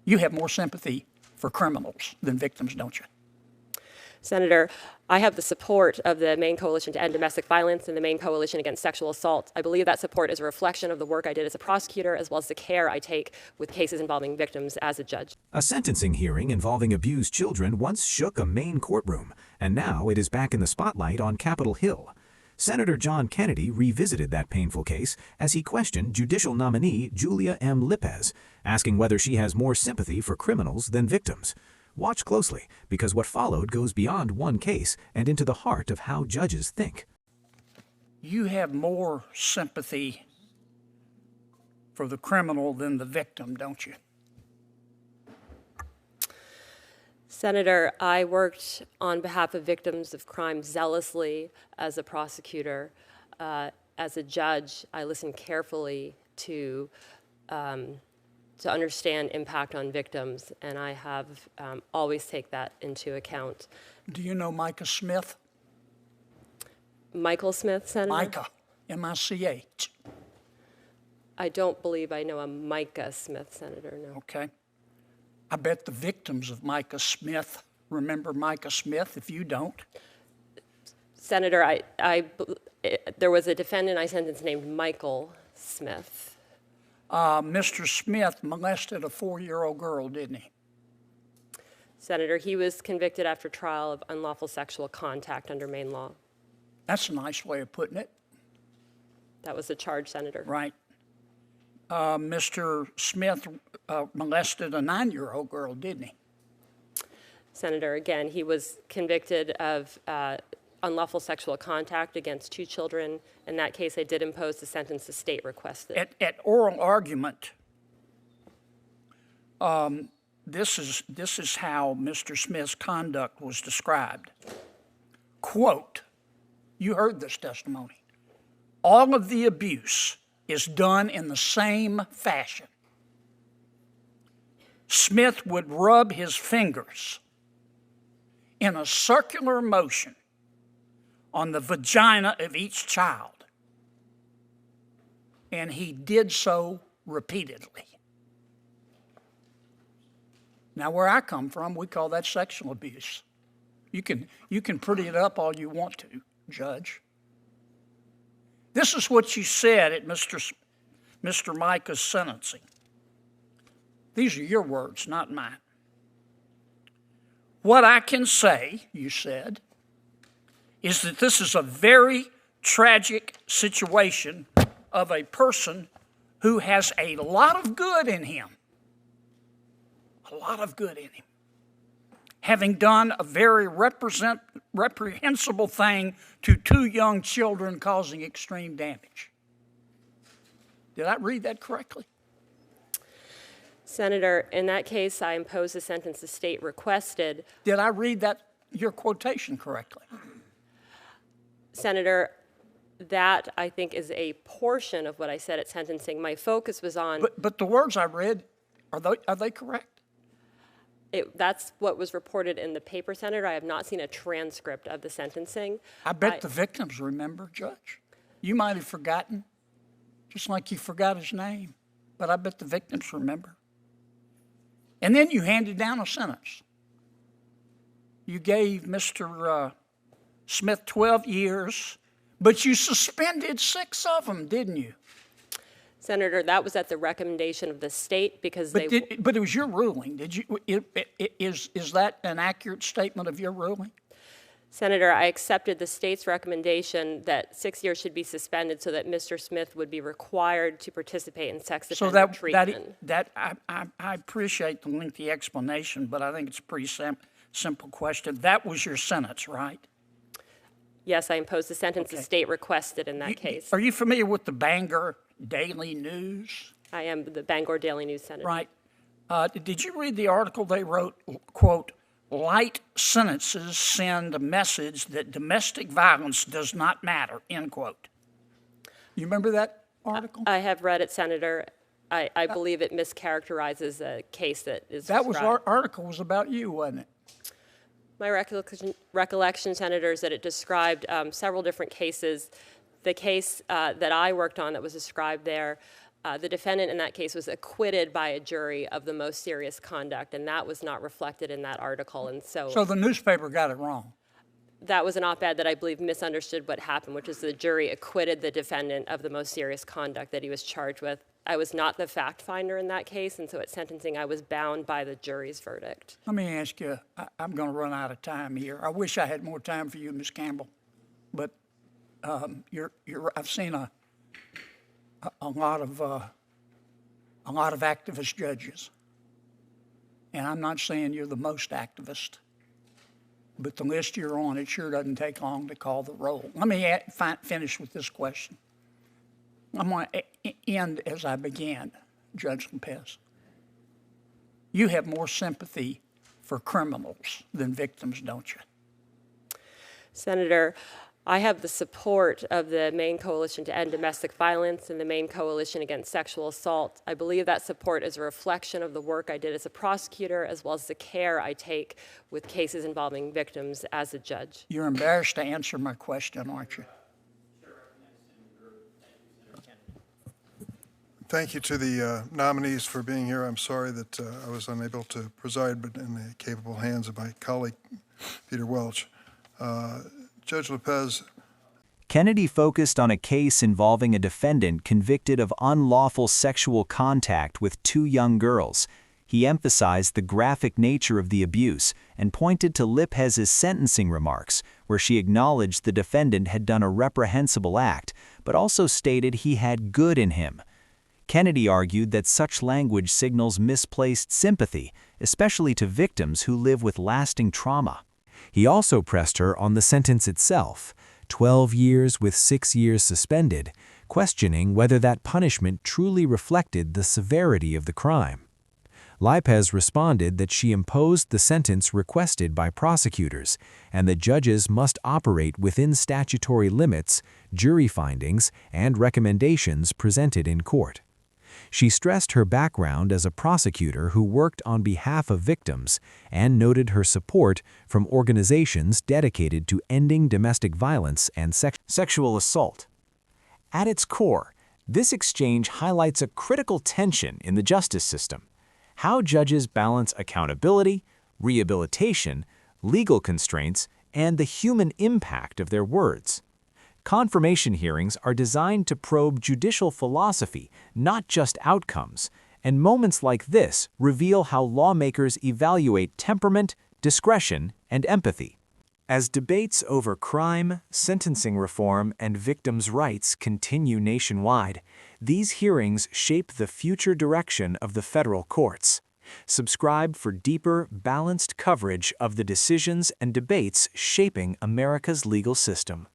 You have more sympathy for criminals than victims, don't you? Senator, I have the support of the Maine Coalition to End Domestic Violence and the Maine Coalition Against Sexual Assault. I believe that support is a reflection of the work I did as a prosecutor, as well as the care I take with cases involving victims as a judge. A sentencing hearing involving abused children once shook a Maine courtroom, and now it is back in the spotlight on Capitol Hill. Senator John Kennedy revisited that painful case as he questioned judicial nominee Julia M. Lipez, asking whether she has more sympathy for criminals than victims. Watch closely, because what followed goes beyond one case and into the heart of how judges think. You have more sympathy for the criminal than the victim, don't you? Senator, I worked on behalf of victims of crime zealously as a prosecutor. As a judge, I listened carefully to understand impact on victims, and I have always take that into account. Do you know Micah Smith? Michael Smith, Senator? Micah, M-I-C-H. I don't believe I know a Micah Smith, Senator, no. Okay. I bet the victims of Micah Smith remember Micah Smith if you don't. Senator, there was a defendant I sentenced named Michael Smith. Mr. Smith molested a 4-year-old girl, didn't he? Senator, he was convicted after trial of unlawful sexual contact under Maine law. That's a nice way of putting it. That was the charge, Senator. Right. Mr. Smith molested a 9-year-old girl, didn't he? Senator, again, he was convicted of unlawful sexual contact against 2 children. In that case, I did impose the sentence the state requested. At oral argument, this is how Mr. Smith's conduct was described. Quote, you heard this testimony, all of the abuse is done in the same fashion. Smith would rub his fingers in a circular motion on the vagina of each child, and he did so repeatedly. Now, where I come from, we call that sexual abuse. You can pretty it up all you want to, Judge. This is what you said at Mr. Micah's sentencing. These are your words, not mine. What I can say, you said, is that this is a very tragic situation of a person who has a lot of good in him. A lot of good in him. Having done a very reprehensible thing to 2 young children causing extreme damage. Did I read that correctly? Senator, in that case, I imposed the sentence the state requested. Did I read that, your quotation, correctly? Senator, that, I think, is a portion of what I said at sentencing. My focus was on... But the words I read, are they correct? That's what was reported in the paper, Senator. I have not seen a transcript of the sentencing. I bet the victims remember, Judge. You might have forgotten, just like you forgot his name, but I bet the victims remember. And then you handed down a sentence. You gave Mr. Smith 12 years, but you suspended 6 of them, didn't you? Senator, that was at the recommendation of the state because but it was your ruling. Did you? Is that an accurate statement of your ruling? Senator, I accepted the state's recommendation that 6 years should be suspended so that Mr. Smith would be required to participate in sex offender treatment. I appreciate the lengthy explanation, but I think it's a pretty simple question. That was your sentence, right? Yes, I imposed the sentence the state requested in that case. Are you familiar with the Bangor Daily News? I am the Bangor Daily News, Senator. Right. Did you read the article they wrote, quote, light sentences send a message that domestic violence does not matter, end quote. You remember that article? I have read it, Senator. I believe it mischaracterizes a case that is That described. article was about you, wasn't it? My recollection, Senator, is that it described several different cases. The case that I worked on that was described there The defendant in that case was acquitted by a jury of the most serious conduct, and that was not reflected in that article. And So the newspaper got it wrong. that was an op-ed that I believe misunderstood what happened, which is the jury acquitted the defendant of the most serious conduct that he was charged with. I was not the fact finder in that case, and so at sentencing I was bound by the jury's verdict. Let me ask you, I'm going to run out of time here. I wish I had more time for you, Ms. Campbell, but I've seen a lot of activist judges, and I'm not saying you're the most activist, but the list you're on, it sure doesn't take long to call the roll. Let me finish with this question. I'm going to end as I began, Judge Lipez. You have more sympathy for criminals than victims, don't you? Senator, I have the support of the Maine Coalition to End Domestic Violence and the Maine Coalition Against Sexual Assault. I believe that support is a reflection of the work I did as a prosecutor, as well as the care I take with cases involving victims as a judge. You're embarrassed to answer my question, aren't you? Thank you to the nominees for being here. I'm sorry that I was unable to preside, but in the capable hands of my colleague, Peter Welch. Judge Lipez. Kennedy focused on a case involving a defendant convicted of unlawful sexual contact with 2 young girls. He emphasized the graphic nature of the abuse and pointed to Lipez's sentencing remarks, where she acknowledged the defendant had done a reprehensible act, but also stated he had good in him. Kennedy argued that such language signals misplaced sympathy, especially to victims who live with lasting trauma. He also pressed her on the sentence itself, 12 years with 6 years suspended, questioning whether that punishment truly reflected the severity of the crime. Lipez responded that she imposed the sentence requested by prosecutors, and that judges must operate within statutory limits, jury findings, and recommendations presented in court. She stressed her background as a prosecutor who worked on behalf of victims and noted her support from organizations dedicated to ending domestic violence and sexual assault. At its core, this exchange highlights a critical tension in the justice system: how judges balance accountability, rehabilitation, legal constraints, and the human impact of their words. Confirmation hearings are designed to probe judicial philosophy, not just outcomes, and moments like this reveal how lawmakers evaluate temperament, discretion, and empathy. As debates over crime, sentencing reform, and victims' rights continue nationwide, these hearings shape the future direction of the federal courts. Subscribe for deeper, balanced coverage of the decisions and debates shaping America's legal system.